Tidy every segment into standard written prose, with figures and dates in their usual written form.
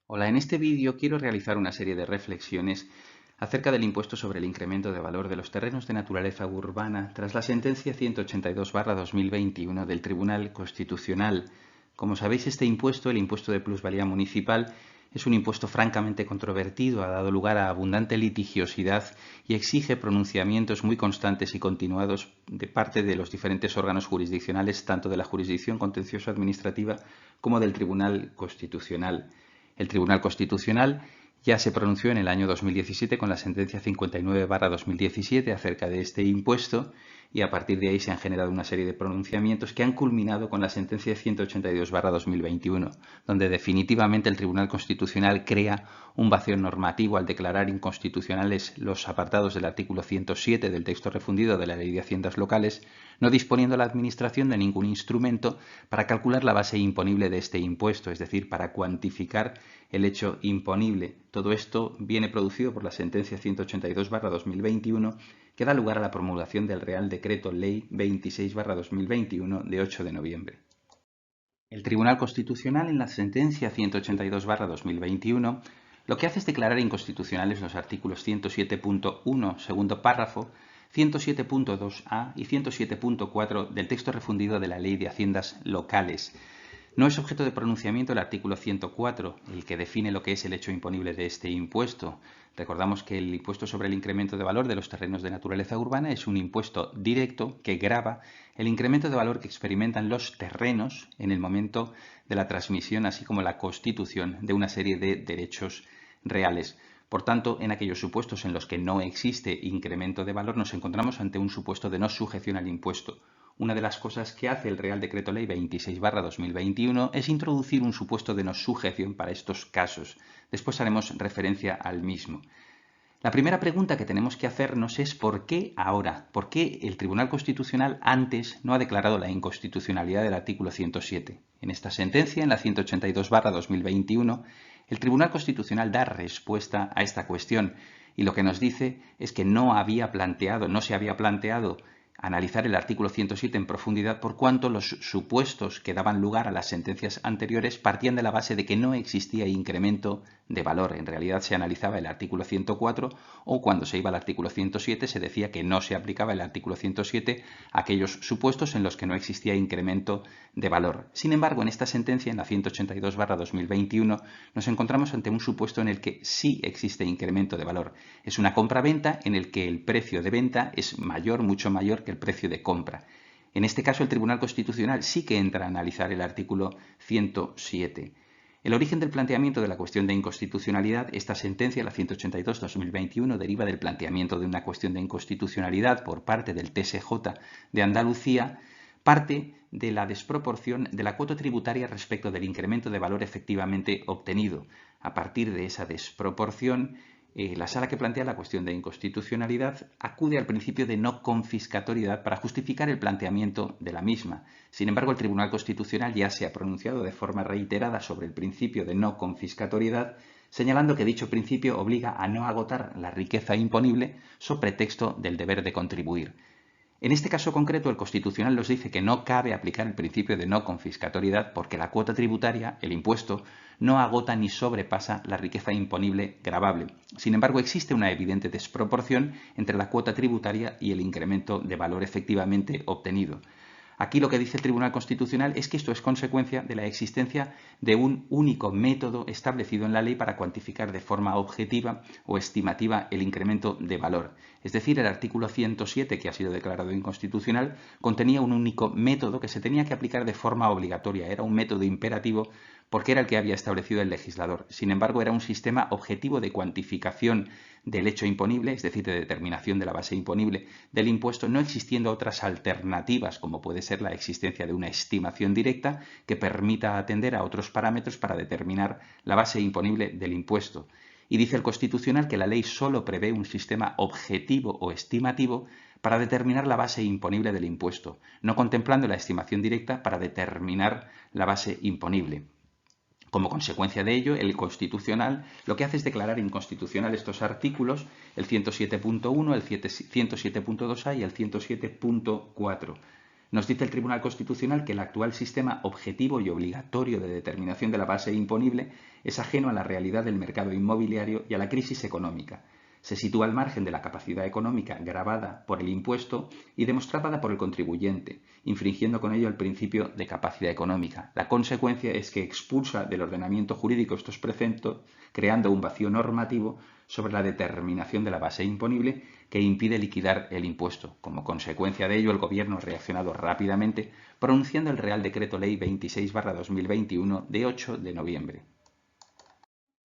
Hola, en este vídeo quiero realizar una serie de reflexiones acerca del impuesto sobre el incremento de valor de los terrenos de naturaleza urbana tras la sentencia 182/2021 del Tribunal Constitucional. Como sabéis, este impuesto, el impuesto de plusvalía municipal, es un impuesto francamente controvertido, ha dado lugar a abundante litigiosidad y exige pronunciamientos muy constantes y continuados de parte de los diferentes órganos jurisdiccionales, tanto de la jurisdicción contencioso administrativa como del Tribunal Constitucional. El Tribunal Constitucional ya se pronunció en el año 2017 con la sentencia 59/2017 acerca de este impuesto y a partir de ahí se han generado una serie de pronunciamientos que han culminado con la sentencia 182/2021, donde definitivamente el Tribunal Constitucional crea un vacío normativo al declarar inconstitucionales los apartados del artículo 107 del texto refundido de la Ley de Haciendas Locales, no disponiendo la Administración de ningún instrumento para calcular la base imponible de este impuesto, es decir, para cuantificar el hecho imponible. Todo esto viene producido por la sentencia 182/2021 que da lugar a la promulgación del Real Decreto Ley 26/2021 de 8 de noviembre. El Tribunal Constitucional, en la sentencia 182/2021, lo que hace es declarar inconstitucionales los artículos 107.1, segundo párrafo, 107.2a y 107.4 del texto refundido de la Ley de Haciendas Locales. No es objeto de pronunciamiento el artículo 104, el que define lo que es el hecho imponible de este impuesto. Recordamos que el impuesto sobre el incremento de valor de los terrenos de naturaleza urbana es un impuesto directo que grava el incremento de valor que experimentan los terrenos en el momento de la transmisión, así como la constitución de una serie de derechos reales. Por tanto, en aquellos supuestos en los que no existe incremento de valor, nos encontramos ante un supuesto de no sujeción al impuesto. Una de las cosas que hace el Real Decreto Ley 26/2021 es introducir un supuesto de no sujeción para estos casos. Después haremos referencia al mismo. La primera pregunta que tenemos que hacernos es ¿por qué ahora? ¿Por qué el Tribunal Constitucional antes no ha declarado la inconstitucionalidad del artículo 107? En esta sentencia, en la 182/2021, el Tribunal Constitucional da respuesta a esta cuestión y lo que nos dice es que no se había planteado analizar el artículo 107 en profundidad por cuanto los supuestos que daban lugar a las sentencias anteriores partían de la base de que no existía incremento de valor. En realidad se analizaba el artículo 104 o cuando se iba al artículo 107 se decía que no se aplicaba el artículo 107 a aquellos supuestos en los que no existía incremento de valor. Sin embargo, en esta sentencia, en la 182/2021, nos encontramos ante un supuesto en el que sí existe incremento de valor. Es una compra-venta en el que el precio de venta es mayor, mucho mayor que el precio de compra. En este caso, el Tribunal Constitucional sí que entra a analizar el artículo 107. El origen del planteamiento de la cuestión de inconstitucionalidad, esta sentencia, la 182/2021, deriva del planteamiento de una cuestión de inconstitucionalidad por parte del TSJ de Andalucía, parte de la desproporción de la cuota tributaria respecto del incremento de valor efectivamente obtenido. A partir de esa desproporción, la sala que plantea la cuestión de inconstitucionalidad acude al principio de no confiscatoriedad para justificar el planteamiento de la misma. Sin embargo, el Tribunal Constitucional ya se ha pronunciado de forma reiterada sobre el principio de no confiscatoriedad, señalando que dicho principio obliga a no agotar la riqueza imponible sobre pretexto del deber de contribuir. En este caso concreto, el Constitucional nos dice que no cabe aplicar el principio de no confiscatoriedad porque la cuota tributaria, el impuesto, no agota ni sobrepasa la riqueza imponible gravable. Sin embargo, existe una evidente desproporción entre la cuota tributaria y el incremento de valor efectivamente obtenido. Aquí lo que dice el Tribunal Constitucional es que esto es consecuencia de la existencia de un único método establecido en la ley para cuantificar de forma objetiva o estimativa el incremento de valor. Es decir, el artículo 107, que ha sido declarado inconstitucional, contenía un único método que se tenía que aplicar de forma obligatoria. Era un método imperativo porque era el que había establecido el legislador. Sin embargo, era un sistema objetivo de cuantificación del hecho imponible, es decir, de determinación de la base imponible del impuesto, no existiendo otras alternativas, como puede ser la existencia de una estimación directa que permita atender a otros parámetros para determinar la base imponible del impuesto. Y dice el Constitucional que la ley solo prevé un sistema objetivo o estimativo para determinar la base imponible del impuesto, no contemplando la estimación directa para determinar la base imponible. Como consecuencia de ello, el Constitucional lo que hace es declarar inconstitucional estos artículos, el 107.1, el 107.2a y el 107.4. Nos dice el Tribunal Constitucional que el actual sistema objetivo y obligatorio de determinación de la base imponible es ajeno a la realidad del mercado inmobiliario y a la crisis económica. Se sitúa al margen de la capacidad económica gravada por el impuesto y demostrada por el contribuyente, infringiendo con ello el principio de capacidad económica. La consecuencia es que expulsa del ordenamiento jurídico estos preceptos, creando un vacío normativo sobre la determinación de la base imponible que impide liquidar el impuesto. Como consecuencia de ello, el Gobierno ha reaccionado rápidamente, pronunciando el Real Decreto Ley 26/2021 de 8 de noviembre.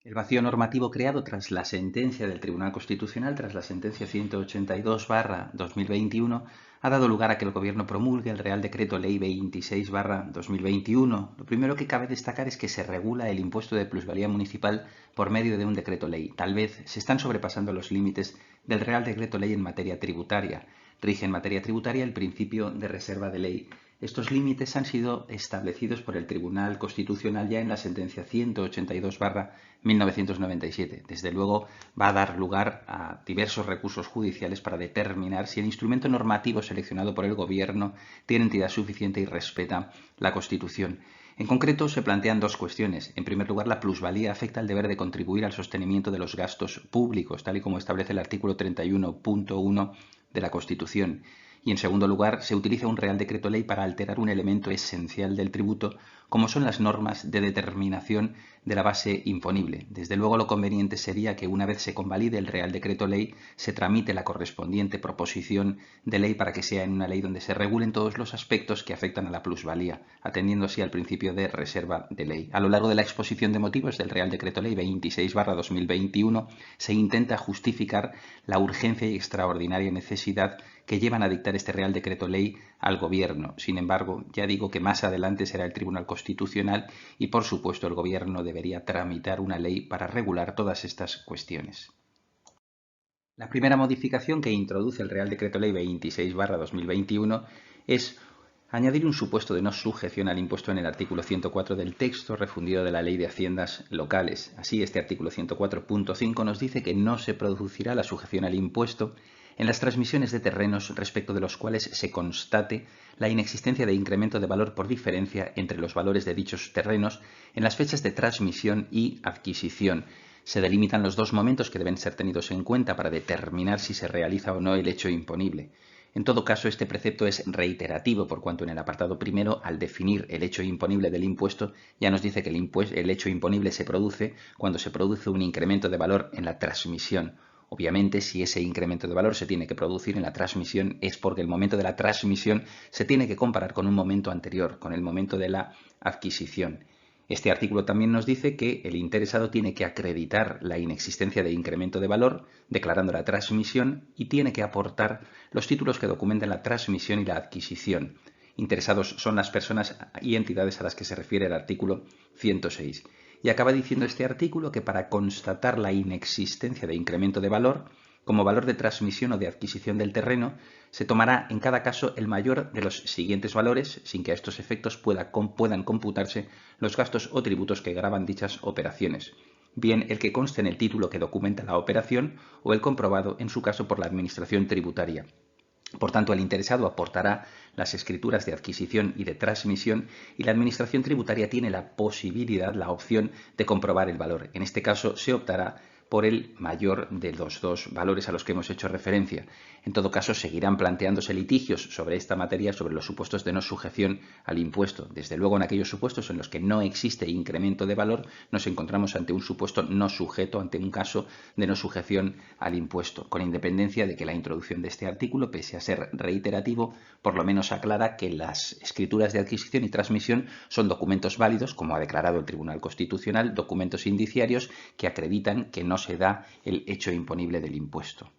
El vacío normativo creado tras la sentencia del Tribunal Constitucional, tras la sentencia 182/2021, ha dado lugar a que el Gobierno promulgue el Real Decreto Ley 26/2021. Lo primero que cabe destacar es que se regula el impuesto de plusvalía municipal por medio de un decreto ley. Tal vez se están sobrepasando los límites del Real Decreto Ley en materia tributaria. Rige en materia tributaria el principio de reserva de ley. Estos límites han sido establecidos por el Tribunal Constitucional ya en la sentencia 182/1997. Desde luego va a dar lugar a diversos recursos judiciales para determinar si el instrumento normativo seleccionado por el Gobierno tiene entidad suficiente y respeta la Constitución. En concreto, se plantean dos cuestiones. En primer lugar, la plusvalía afecta al deber de contribuir al sostenimiento de los gastos públicos, tal y como establece el artículo 31.1 de la Constitución. Y en segundo lugar, se utiliza un Real Decreto Ley para alterar un elemento esencial del tributo, como son las normas de determinación de la base imponible. Desde luego, lo conveniente sería que una vez se convalide el Real Decreto Ley, se tramite la correspondiente proposición de ley para que sea en una ley donde se regulen todos los aspectos que afectan a la plusvalía, atendiendo así al principio de reserva de ley. A lo largo de la exposición de motivos del Real Decreto Ley 26/2021 se intenta justificar la urgencia y extraordinaria necesidad que llevan a dictar este Real Decreto Ley al Gobierno. Sin embargo, ya digo que más adelante será el Tribunal Constitucional y, por supuesto, el Gobierno debería tramitar una ley para regular todas estas cuestiones. La primera modificación que introduce el Real Decreto Ley 26/2021 es añadir un supuesto de no sujeción al impuesto en el artículo 104 del texto refundido de la Ley de Haciendas Locales. Así, este artículo 104.5 nos dice que no se producirá la sujeción al impuesto en las transmisiones de terrenos respecto de los cuales se constate la inexistencia de incremento de valor por diferencia entre los valores de dichos terrenos en las fechas de transmisión y adquisición. Se delimitan los dos momentos que deben ser tenidos en cuenta para determinar si se realiza o no el hecho imponible. En todo caso, este precepto es reiterativo, por cuanto en el apartado primero, al definir el hecho imponible del impuesto, ya nos dice que el hecho imponible se produce cuando se produce un incremento de valor en la transmisión. Obviamente, si ese incremento de valor se tiene que producir en la transmisión, es porque el momento de la transmisión se tiene que comparar con un momento anterior, con el momento de la adquisición. Este artículo también nos dice que el interesado tiene que acreditar la inexistencia de incremento de valor, declarando la transmisión, y tiene que aportar los títulos que documenten la transmisión y la adquisición. Interesados son las personas y entidades a las que se refiere el artículo 106. Y acaba diciendo este artículo que para constatar la inexistencia de incremento de valor, como valor de transmisión o de adquisición del terreno, se tomará en cada caso el mayor de los siguientes valores, sin que a estos efectos puedan computarse los gastos o tributos que gravan dichas operaciones, bien el que conste en el título que documenta la operación o el comprobado, en su caso, por la Administración tributaria. Por tanto, el interesado aportará las escrituras de adquisición y de transmisión y la Administración tributaria tiene la posibilidad, la opción de comprobar el valor. En este caso, se optará por el mayor de los dos valores a los que hemos hecho referencia. En todo caso, seguirán planteándose litigios sobre esta materia, sobre los supuestos de no sujeción al impuesto. Desde luego, en aquellos supuestos en los que no existe incremento de valor, nos encontramos ante un supuesto no sujeto, ante un caso de no sujeción al impuesto, con independencia de que la introducción de este artículo, pese a ser reiterativo, por lo menos aclara que las escrituras de adquisición y transmisión son documentos válidos, como ha declarado el Tribunal Constitucional, documentos indiciarios que acreditan que no se da el hecho imponible del impuesto.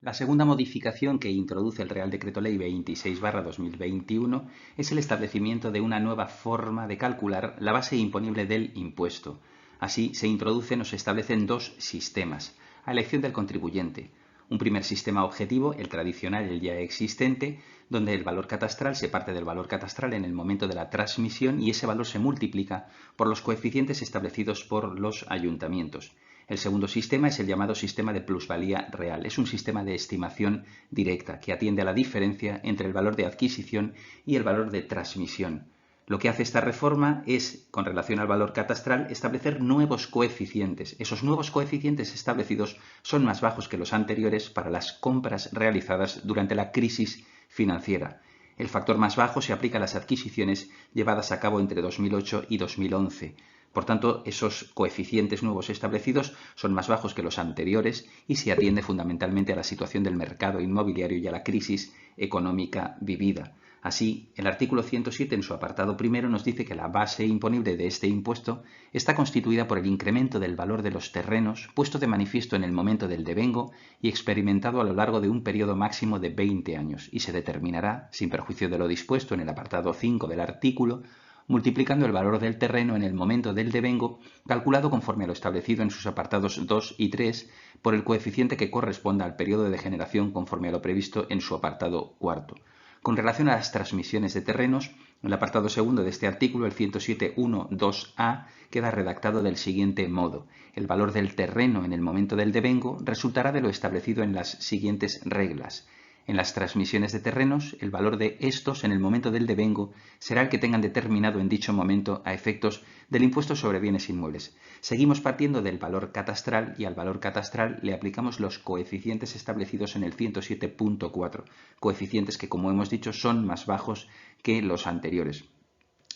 La segunda modificación que introduce el Real Decreto Ley 26/2021 es el establecimiento de una nueva forma de calcular la base imponible del impuesto. Así, se introducen o se establecen dos sistemas, a elección del contribuyente. Un primer sistema objetivo, el tradicional, el ya existente, donde el valor catastral se parte del valor catastral en el momento de la transmisión y ese valor se multiplica por los coeficientes establecidos por los ayuntamientos. El segundo sistema es el llamado sistema de plusvalía real. Es un sistema de estimación directa que atiende a la diferencia entre el valor de adquisición y el valor de transmisión. Lo que hace esta reforma es, con relación al valor catastral, establecer nuevos coeficientes. Esos nuevos coeficientes establecidos son más bajos que los anteriores para las compras realizadas durante la crisis financiera. El factor más bajo se aplica a las adquisiciones llevadas a cabo entre 2008 y 2011. Por tanto, esos coeficientes nuevos establecidos son más bajos que los anteriores y se atiende fundamentalmente a la situación del mercado inmobiliario y a la crisis económica vivida. Así, el artículo 107 en su apartado primero nos dice que la base imponible de este impuesto está constituida por el incremento del valor de los terrenos puesto de manifiesto en el momento del devengo y experimentado a lo largo de un periodo máximo de 20 años y se determinará, sin perjuicio de lo dispuesto en el apartado 5 del artículo, multiplicando el valor del terreno en el momento del devengo, calculado conforme a lo establecido en sus apartados 2 y 3, por el coeficiente que corresponda al periodo de degeneración conforme a lo previsto en su apartado 4. Con relación a las transmisiones de terrenos, en el apartado segundo de este artículo, el 107.1.2a, queda redactado del siguiente modo. El valor del terreno en el momento del devengo resultará de lo establecido en las siguientes reglas. En las transmisiones de terrenos, el valor de estos en el momento del devengo será el que tengan determinado en dicho momento a efectos del impuesto sobre bienes inmuebles. Seguimos partiendo del valor catastral y al valor catastral le aplicamos los coeficientes establecidos en el 107.4, coeficientes que, como hemos dicho, son más bajos que los anteriores.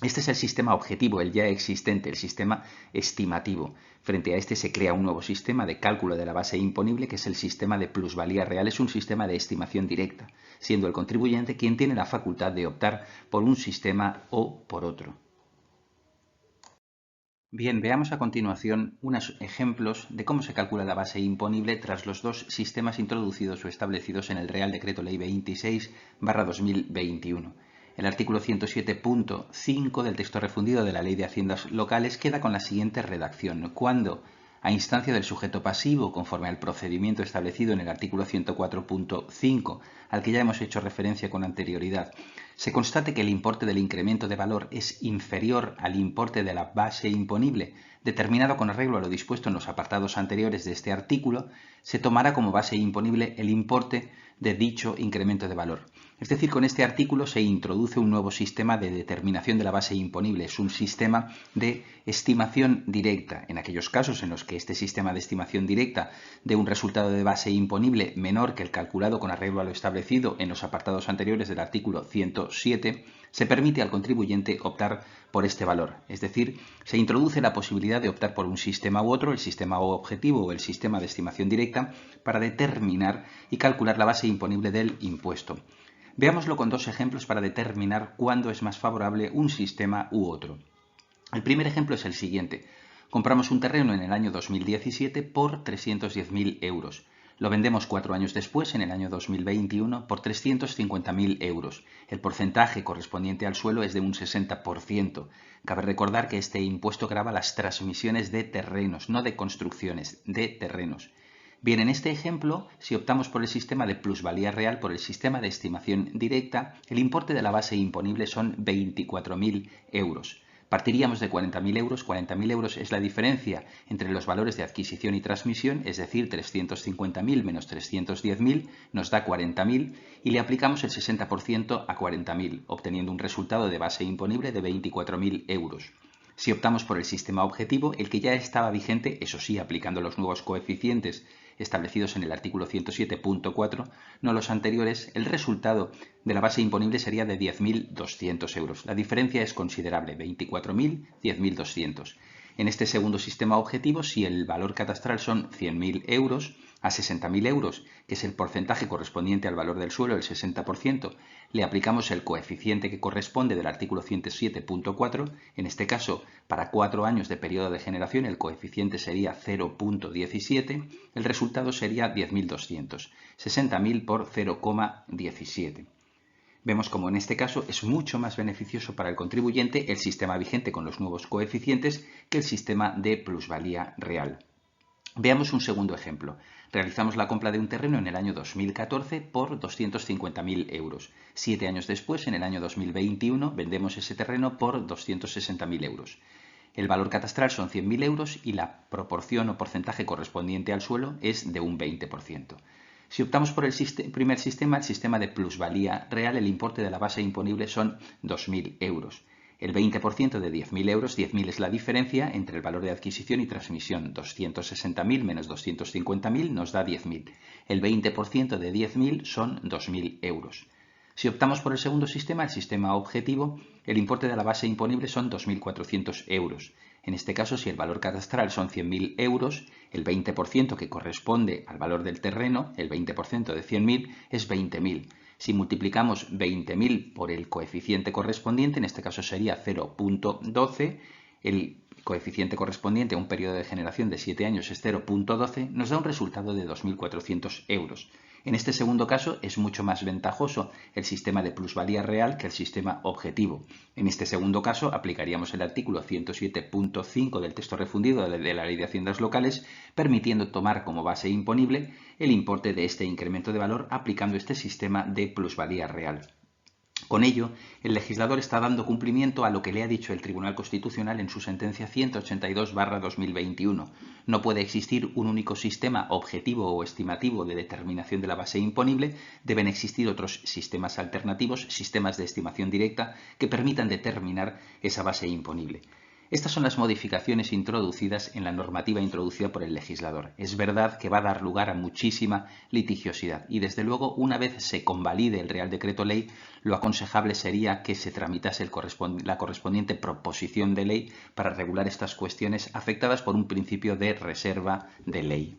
Este es el sistema objetivo, el ya existente, el sistema estimativo. Frente a este se crea un nuevo sistema de cálculo de la base imponible, que es el sistema de plusvalía real. Es un sistema de estimación directa, siendo el contribuyente quien tiene la facultad de optar por un sistema o por otro. Bien, veamos a continuación unos ejemplos de cómo se calcula la base imponible tras los dos sistemas introducidos o establecidos en el Real Decreto Ley 26/2021. El artículo 107.5 del texto refundido de la Ley de Haciendas Locales queda con la siguiente redacción. Cuando, a instancia del sujeto pasivo, conforme al procedimiento establecido en el artículo 104.5, al que ya hemos hecho referencia con anterioridad, se constate que el importe del incremento de valor es inferior al importe de la base imponible, determinado con arreglo a lo dispuesto en los apartados anteriores de este artículo, se tomará como base imponible el importe de dicho incremento de valor. Es decir, con este artículo se introduce un nuevo sistema de determinación de la base imponible. Es un sistema de estimación directa. En aquellos casos en los que este sistema de estimación directa dé un resultado de base imponible menor que el calculado con arreglo a lo establecido en los apartados anteriores del artículo 107, se permite al contribuyente optar por este valor. Es decir, se introduce la posibilidad de optar por un sistema u otro, el sistema objetivo o el sistema de estimación directa, para determinar y calcular la base imponible del impuesto. Veámoslo con dos ejemplos para determinar cuándo es más favorable un sistema u otro. El primer ejemplo es el siguiente. Compramos un terreno en el año 2017 por 310.000 euros. Lo vendemos 4 años después, en el año 2021, por 350.000 euros. El porcentaje correspondiente al suelo es de un 60%. Cabe recordar que este impuesto grava las transmisiones de terrenos, no de construcciones, de terrenos. Bien, en este ejemplo, si optamos por el sistema de plusvalía real, por el sistema de estimación directa, el importe de la base imponible son 24.000 euros. Partiríamos de 40.000 euros. 40.000 euros es la diferencia entre los valores de adquisición y transmisión, es decir, 350.000 menos 310.000 nos da 40.000 y le aplicamos el 60% a 40.000, obteniendo un resultado de base imponible de 24.000 euros. Si optamos por el sistema objetivo, el que ya estaba vigente, eso sí, aplicando los nuevos coeficientes establecidos en el artículo 107.4, no los anteriores, el resultado de la base imponible sería de 10.200 euros. La diferencia es considerable, 24.000, 10.200. En este segundo sistema objetivo, si el valor catastral son 100.000 euros, a 60.000 euros, que es el porcentaje correspondiente al valor del suelo, el 60%, le aplicamos el coeficiente que corresponde del artículo 107.4, en este caso, para 4 años de periodo de generación, el coeficiente sería 0.17, el resultado sería 10.200, 60.000 por 0,17. Vemos como en este caso es mucho más beneficioso para el contribuyente el sistema vigente con los nuevos coeficientes que el sistema de plusvalía real. Veamos un segundo ejemplo. Realizamos la compra de un terreno en el año 2014 por 250.000 euros. 7 años después, en el año 2021, vendemos ese terreno por 260.000 euros. El valor catastral son 100.000 euros y la proporción o porcentaje correspondiente al suelo es de un 20%. Si optamos por el primer sistema, el sistema de plusvalía real, el importe de la base imponible son 2.000 euros. El 20% de 10.000 euros, 10.000 es la diferencia entre el valor de adquisición y transmisión. 260.000 menos 250.000 nos da 10.000. El 20% de 10.000 son 2.000 euros. Si optamos por el segundo sistema, el sistema objetivo, el importe de la base imponible son 2.400 euros. En este caso, si el valor catastral son 100.000 euros, el 20% que corresponde al valor del terreno, el 20% de 100.000, es 20.000. Si multiplicamos 20.000 por el coeficiente correspondiente, en este caso sería 0,12, el coeficiente correspondiente a un periodo de generación de 7 años es 0,12, nos da un resultado de 2.400 euros. En este segundo caso es mucho más ventajoso el sistema de plusvalía real que el sistema objetivo. En este segundo caso aplicaríamos el artículo 107.5 del texto refundido de la Ley de Haciendas Locales, permitiendo tomar como base imponible el importe de este incremento de valor aplicando este sistema de plusvalía real. Con ello, el legislador está dando cumplimiento a lo que le ha dicho el Tribunal Constitucional en su sentencia 182/2021. No puede existir un único sistema objetivo o estimativo de determinación de la base imponible, deben existir otros sistemas alternativos, sistemas de estimación directa, que permitan determinar esa base imponible. Estas son las modificaciones introducidas en la normativa introducida por el legislador. Es verdad que va a dar lugar a muchísima litigiosidad y, desde luego, una vez se convalide el Real Decreto Ley, lo aconsejable sería que se tramitase la correspondiente proposición de ley para regular estas cuestiones afectadas por un principio de reserva de ley.